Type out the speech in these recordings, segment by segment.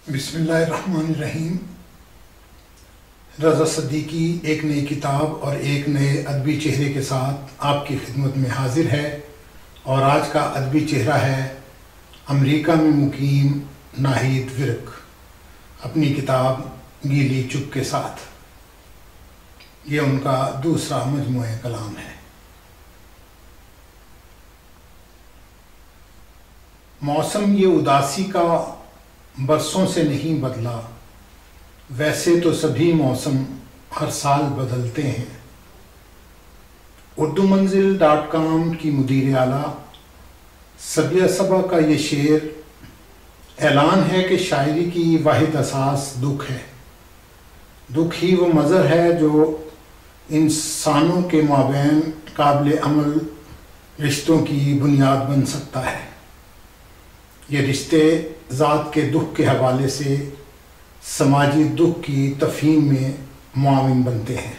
बिस्मिल्लाहिर्रहमानिर्रहीम। रज़ा सिद्दीकी एक नई किताब और एक नए अदबी चेहरे के साथ आपकी खिदमत में हाजिर है और आज का अदबी चेहरा है अमेरिका में मुकीम नाहिद विर्क अपनी किताब गीली चुप के साथ। ये उनका दूसरा मजमूए कलाम है। मौसम ये उदासी का बरसों से नहीं बदला, वैसे तो सभी मौसम हर साल बदलते हैं। urdumanzil.com की मुदीर आला सबिया सबा का ये शेर ऐलान है कि शायरी की वाहिद असास दुख है। दुख ही वो मज़र है जो इंसानों के माबैन काबिल अमल रिश्तों की बुनियाद बन सकता है। ये रिश्ते ज़ात के दुख के हवाले से समाजी दुख की तफ़हीम में मुआविन बनते हैं।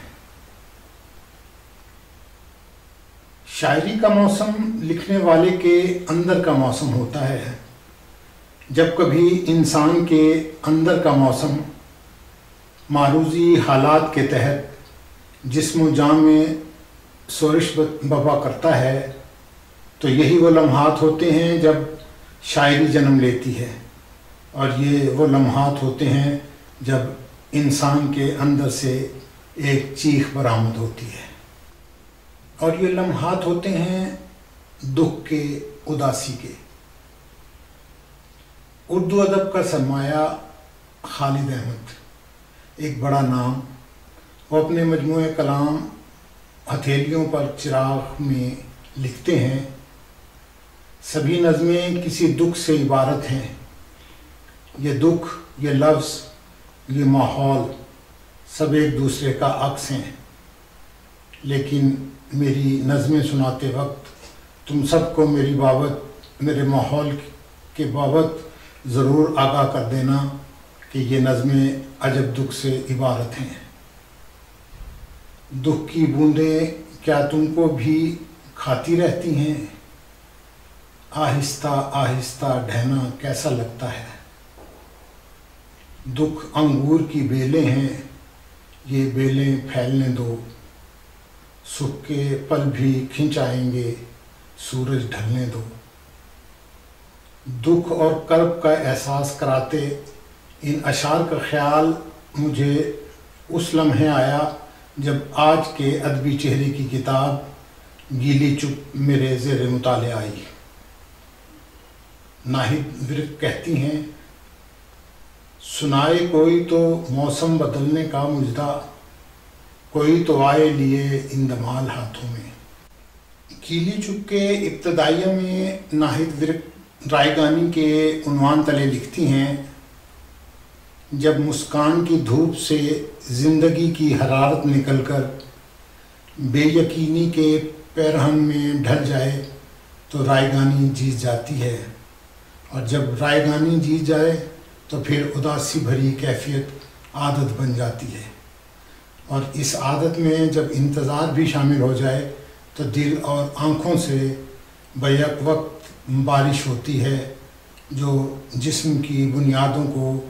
शायरी का मौसम लिखने वाले के अंदर का मौसम होता है। जब कभी इंसान के अंदर का मौसम मारूज़ी हालात के तहत जिस्म जान में सोरिश बपा करता है तो यही वो लम्हात होते हैं जब शायरी जन्म लेती है, और ये वो लम्हात होते हैं जब इंसान के अंदर से एक चीख बरामद होती है, और ये लम्हात होते हैं दुख के, उदासी के। उर्दू अदब का सरमाया खालिद अहमद एक बड़ा नाम, वो अपने मजमूए कलाम हथेलियों पर चिराग में लिखते हैं, सभी नज़में किसी दुख से इबारत हैं। ये दुख, ये लफ्ज़, ये माहौल सब एक दूसरे का अक्स हैं, लेकिन मेरी नज़में सुनाते वक्त तुम सबको मेरी बाबत, मेरे माहौल के बाबत ज़रूर आगाह कर देना कि ये नज़में अजब दुख से इबारत हैं। दुख की बूंदें क्या तुमको भी खाती रहती हैं? आहिस्ता आहिस्ता ढहना कैसा लगता है। दुख अंगूर की बेलें हैं, ये बेलें फैलने दो, सुख के पल भी खिंच आएंगे, सूरज ढलने दो। दुख और कर्ब का एहसास कराते इन अशार का ख्याल मुझे उस लम्हे आया जब आज के अदबी चेहरे की किताब गीली चुप मेरे ज़ेर मुताले आई। नाहिद विर्क कहती हैं, सुनाए कोई तो मौसम बदलने का मुजदा, कोई तो आए लिए इंदमाल हाथों में। गीली चुप के इब्तदाइया में नाहिद विर्क रायगानी के उन्वान तले लिखती हैं, जब मुस्कान की धूप से ज़िंदगी की हरारत निकलकर बेयकीनी के पैरहन में ढल जाए तो रायगानी जीत जाती है, और जब रायगानी जीत जाए तो फिर उदासी भरी कैफियत आदत बन जाती है, और इस आदत में जब इंतज़ार भी शामिल हो जाए तो दिल और आँखों से बैक वक्त बारिश होती है जो जिस्म की बुनियादों को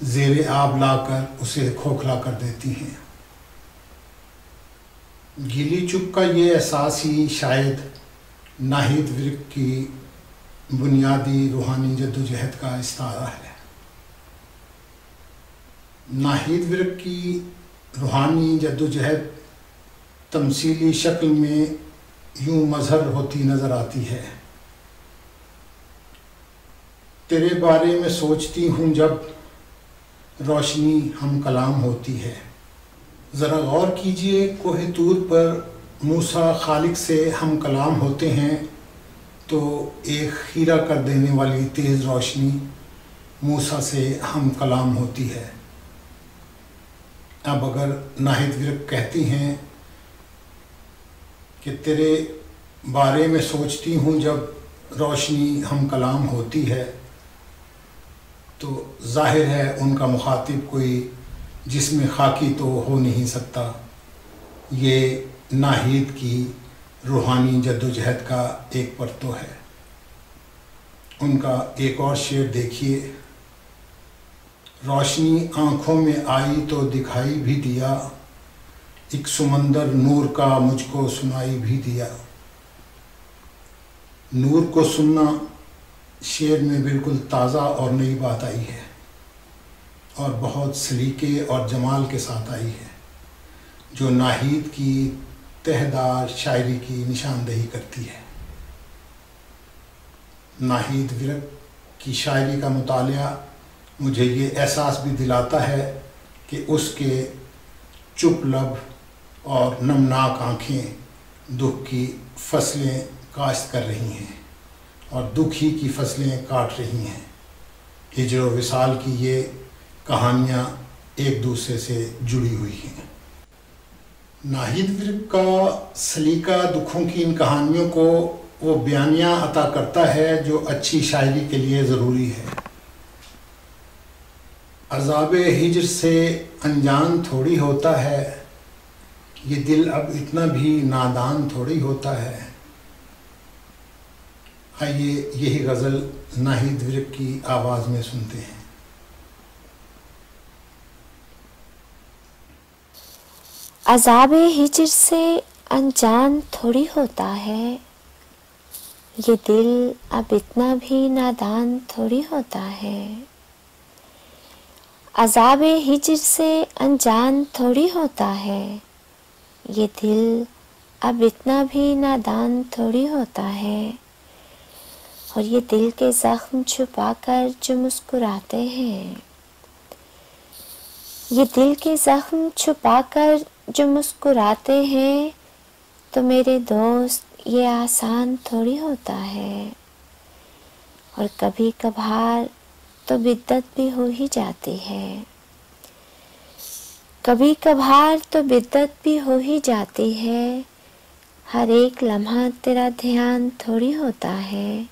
ज़ेर आब लाकर उसे खोखला कर देती हैं। गीली चुप का ये एहसास ही शायद नाहिद विर्क की बुनियादी रूहानी जद्दोजहद का इस्तारा है। नाहिद विर्क की रूहानी जद्दोजहद तमसीली शक्ल में यूँ मज़हर होती नज़र आती है। तेरे बारे में सोचती हूँ जब रोशनी हम कलाम होती है। ज़रा गौर कीजिए, कोहे तूर पर मूसा खालिक से हम कलाम होते हैं तो एक खीरा कर देने वाली तेज़ रोशनी मूसा से हम कलाम होती है। अब अगर नाहिद विर्क कहती हैं कि तेरे बारे में सोचती हूँ जब रोशनी हम कलाम होती है, तो ज़ाहिर है उनका मुखातिब कोई जिसमें खाकी तो हो नहीं सकता। ये नाहिद की रूहानी जद्दोजहद का एक परतो है। उनका एक और शेर देखिए, روشنی آنکھوں میں آئی تو دکھائی بھی دیا، ایک سمندر نور کا مجھ کو سنائی بھی دیا۔ نور کو سننا شعر میں بالکل تازہ اور نئی بات آئی ہے، اور بہت سلیقے اور جمال کے ساتھ آئی ہے، جو ناہید کی تہدار شاعری کی نشاندہی کرتی ہے۔ ناہید ورک کی شاعری کا مطالعہ مجھے یہ احساس بھی دلاتا ہے کہ اس کے چپ لب اور نمناک آنکھیں دکھ کی فصلیں کاشت کر رہی ہیں اور دکھ ہی کی فصلیں کاٹ رہی ہیں۔ ہجر و وصال کی یہ کہانیاں ایک دوسرے سے جڑی ہوئی ہیں۔ ناہید ورک کا سلیقہ دکھوں کی ان کہانیوں کو وہ بیانیہ عطا کرتا ہے جو اچھی شاعری کے لیے ضروری ہے۔ عذاب ہجر سے انجان تھوڑی ہوتا ہے، یہ دل اب اتنا بھی نادان تھوڑی ہوتا ہے۔ آئیے یہی غزل ناہید ورک کی آواز میں سنتے ہیں۔ عذاب ہجر سے انجان تھوڑی ہوتا ہے، یہ دل اب اتنا بھی نادان تھوڑی ہوتا ہے۔ عذاب ہجر سے انجان تھوڑی ہوتا ہے، یہ دل اب اتنا بھی نادان تھوڑی ہوتا ہے۔ اور یہ دل کے زخم چھپا کر جو مسکراتے ہیں، یہ دل کے زخم چھپا کر جو مسکراتے ہیں، تو میرے دوست یہ آسان تھوڑی ہوتا ہے۔ اور کبھی کبھار تو بدت بھی ہو ہی جاتی ہے، کبھی کبھار تو بدت بھی ہو ہی جاتی ہے۔ ہر ایک لمحہ تیرا دھیان تھوڑی ہوتا ہے۔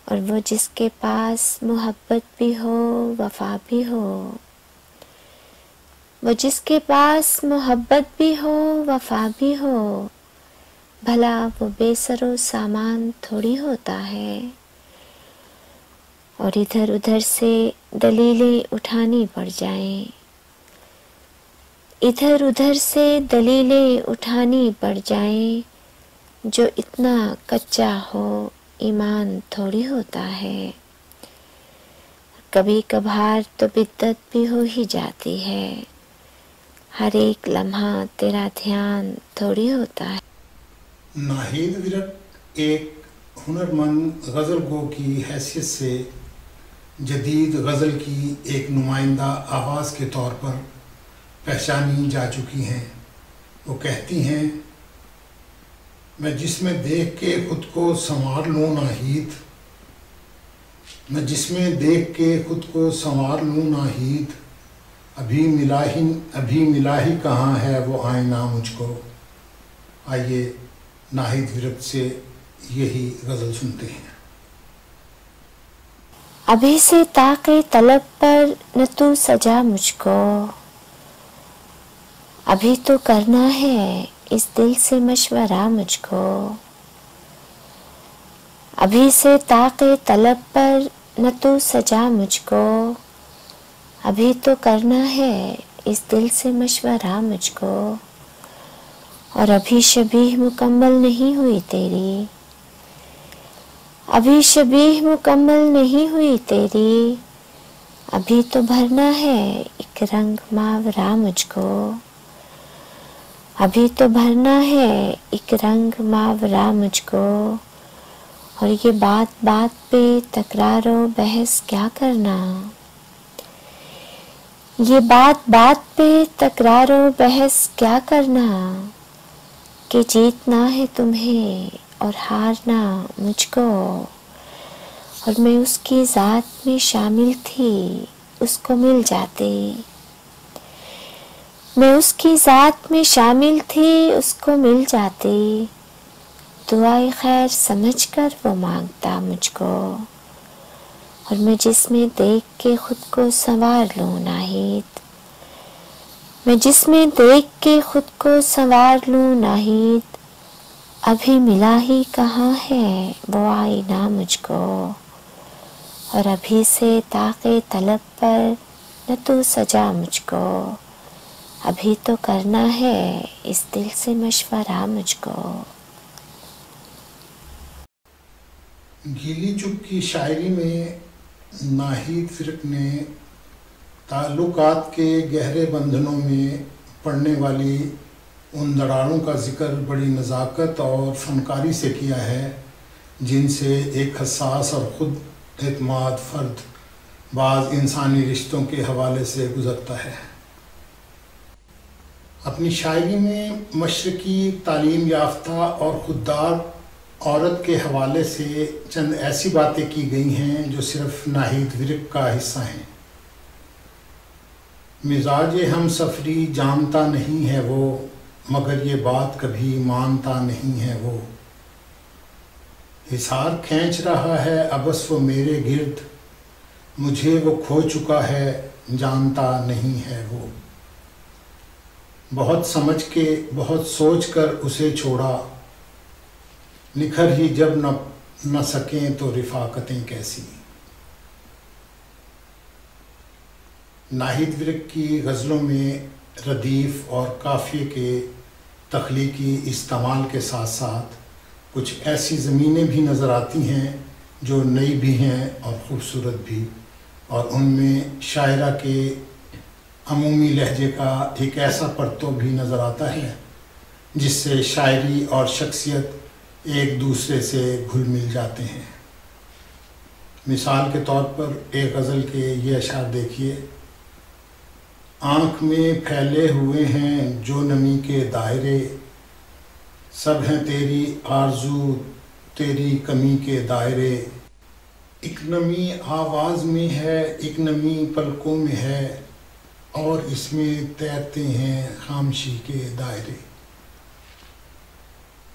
اور وہ جس کے پاس محبت بھی ہو وفا بھی ہو، وہ جس کے پاس محبت بھی ہو وفا بھی ہو، بھلا وہ بے سر و سامان تھوڑی ہوتا ہے۔ اور ادھر ادھر سے دلیلیں اٹھانی پڑ جائیں، ادھر ادھر سے دلیلیں اٹھانی پڑ جائیں، جو اتنا کچا ہو ایمان تھوڑی ہوتا ہے۔ کبھی کبھار تو بدت بھی ہو ہی جاتی ہے، ہر ایک لمحہ تیرا دھیان تھوڑی ہوتا ہے۔ ناہید ورک ایک ہنرمند غزل گو کی حیثیت سے جدید غزل کی ایک نمائندہ آواز کے طور پر پہچانی جا چکی ہیں۔ وہ کہتی ہیں، میں جس میں دیکھ کے خود کو سنوار لوں ناہید، میں جس میں دیکھ کے خود کو سنوار لوں ناہید، ابھی ملا ہی کہاں ہے وہ آئینہ مجھ کو۔ آئیے ناہید ورک سے یہی غزل سنتے ہیں۔ ابھی سے طاق طلب پر نہ تو سجا مجھ کو، ابھی تو کرنا ہے اس دل سے مشورہ مجھ کو۔ ابھی سے طاق طلب پر نہ تو سجا مجھ کو، ابھی تو کرنا ہے اس دل سے مشورہ مجھ کو۔ اور ابھی شبیہ مکمل نہیں ہوئی تیری، ابھی شبیہ مکمل نہیں ہوئی تیری، ابھی تو بھرنا ہے ایک رنگ ماورا مجھ کو۔ ابھی تو بھرنا ہے ایک رنگ ماورا مجھ کو۔ اور یہ بات بات پہ تکرار و بحث کیا کرنا، یہ بات بات پہ تکرار و بحث کیا کرنا، کہ جیتنا ہے تمہیں اور ہارنا مجھ کو۔ اور میں اس کی ذات میں شامل تھی اس کو مل جاتی، میں اس کی ذات میں شامل تھی اس کو مل جاتی، دعائے خیر سمجھ کر وہ مانگتا مجھ کو۔ اور میں جس میں دیکھ کے خود کو سنوار لوں ناہید، میں جس میں دیکھ کے خود کو سنوار لوں ناہید، ابھی ملا ہی کہاں ہے وہ آئینہ مجھ کو۔ और अभी से ताक़े तलब पर न तू सजा मुझको, अभी तो करना है इस दिल से मशवरा मुझको। गीली चुप की शायरी में नाहिद फ़िरक ने ताल्लुकात के गहरे बंधनों में पड़ने वाली उन दरारों का जिक्र बड़ी नज़ाकत और फ़नकारी से किया है जिनसे एक हसास और ख़ुद एतमाद फ़र्द बाज़ इंसानी रिश्तों के हवाले से गुज़रता है। अपनी शायरी में मशरक़ी तालीम याफ्ता और खुददार औरत के हवाले से चंद ऐसी बातें की गई हैं जो सिर्फ़ नाहिद फ़िरक का हिस्सा हैं। मिजाज हम सफ़री जानता नहीं है वो, मगर ये बात कभी मानता नहीं है वो। हिसार खींच रहा है अबस वो मेरे गिर्द, मुझे वो खो चुका है जानता नहीं है वो। बहुत समझ के बहुत सोच कर उसे छोड़ा, निखर ही जब न सकें तो रिफ़ाक़तें कैसी। नाहिद फ़िरक की गज़लों में रदीफ़ और काफ़िए के तख्लीकी इस्तेमाल के साथ साथ कुछ ऐसी ज़मीनें भी नज़र आती हैं जो नई भी हैं और ख़ूबसूरत भी, और उनमें शायरा के अमूमी लहजे का एक ऐसा परतो भी नज़र आता है जिससे शायरी और शख्सियत एक दूसरे से घुल मिल जाते हैं। मिसाल के तौर पर एक गज़ल के ये अशार देखिए। आँख में फैले हुए हैं जो नमी के दायरे, सब हैं तेरी आरज़ू तेरी कमी के दायरे। एक नमी आवाज़ में है एक नमी पलकों में है, और इसमें तैरते हैं खामोशी के दायरे।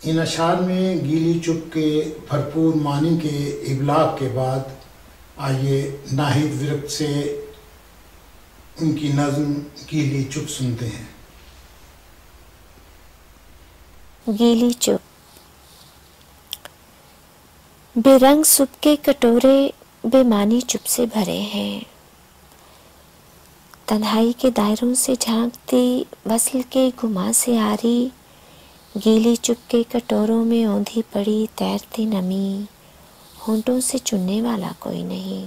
इन अशार में गीली चुप के भरपूर मानी के इबलाग के बाद आइए नाहिद फ़िरक से उनकी नज़्म गीली चुप सुनते हैं। गीली चुप। बेरंग सुबह के कटोरे बेमानी चुप से भरे हैं, तन्हाई के दायरों से झांकती वस्ल के गुमा से आ रही, गीली चुप के कटोरों में औंधी पड़ी तैरती नमी, होंठों से चुनने वाला कोई नहीं।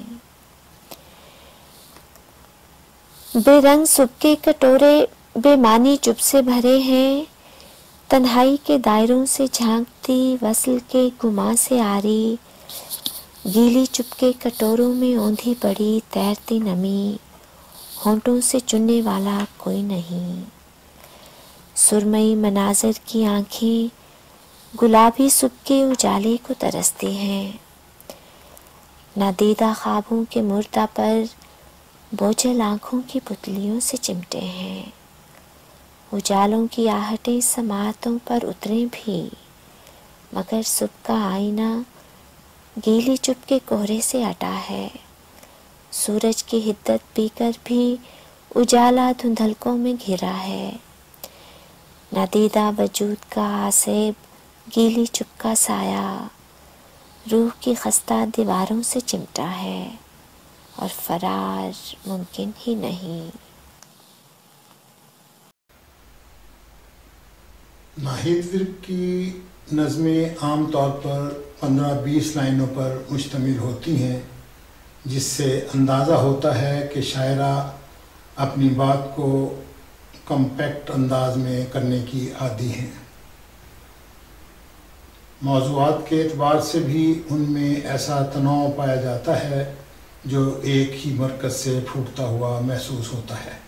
बेरंग सुबह के कटोरे बेमानी चुप से भरे हैं, तन्हाई के दायरों से झांकती वस्ल के गुमा से आ रही, गीली चुप के कटोरों में औंधी पड़ी तैरती नमी, होंठों से चुनने वाला कोई नहीं। सुरमई मनाज़र की आँखें गुलाबी सुबह के उजाले को तरसती हैं, नादीदा ख्वाबों के मुर्दा पर बोझल आँखों की पुतलियों से चिमटे हैं। उजालों की आहटें समातों पर उतरे भी, मगर सुबह का आईना गीली चुप के कोहरे से अटा है। सूरज की हिद्दत पीकर भी उजाला धुंधलकों में घिरा है। नादीदा वजूद का आसेब गीली चुप का साया रूह की खस्ता दीवारों से चिमटा है, और फरार मुमकिन ही नहीं। नाहिद फ़िरक की नज़में आम तौर पर 15-20 लाइनों पर मुश्तमिल होती हैं, जिससे अंदाज़ा होता है कि शायरा अपनी बात को कम्पैक्ट अंदाज में करने की आदी हैं। मौज़ूआत के एतबार से भी उनमें ऐसा तनाव पाया जाता है जो एक ही मरकज़ से फूटता हुआ महसूस होता है।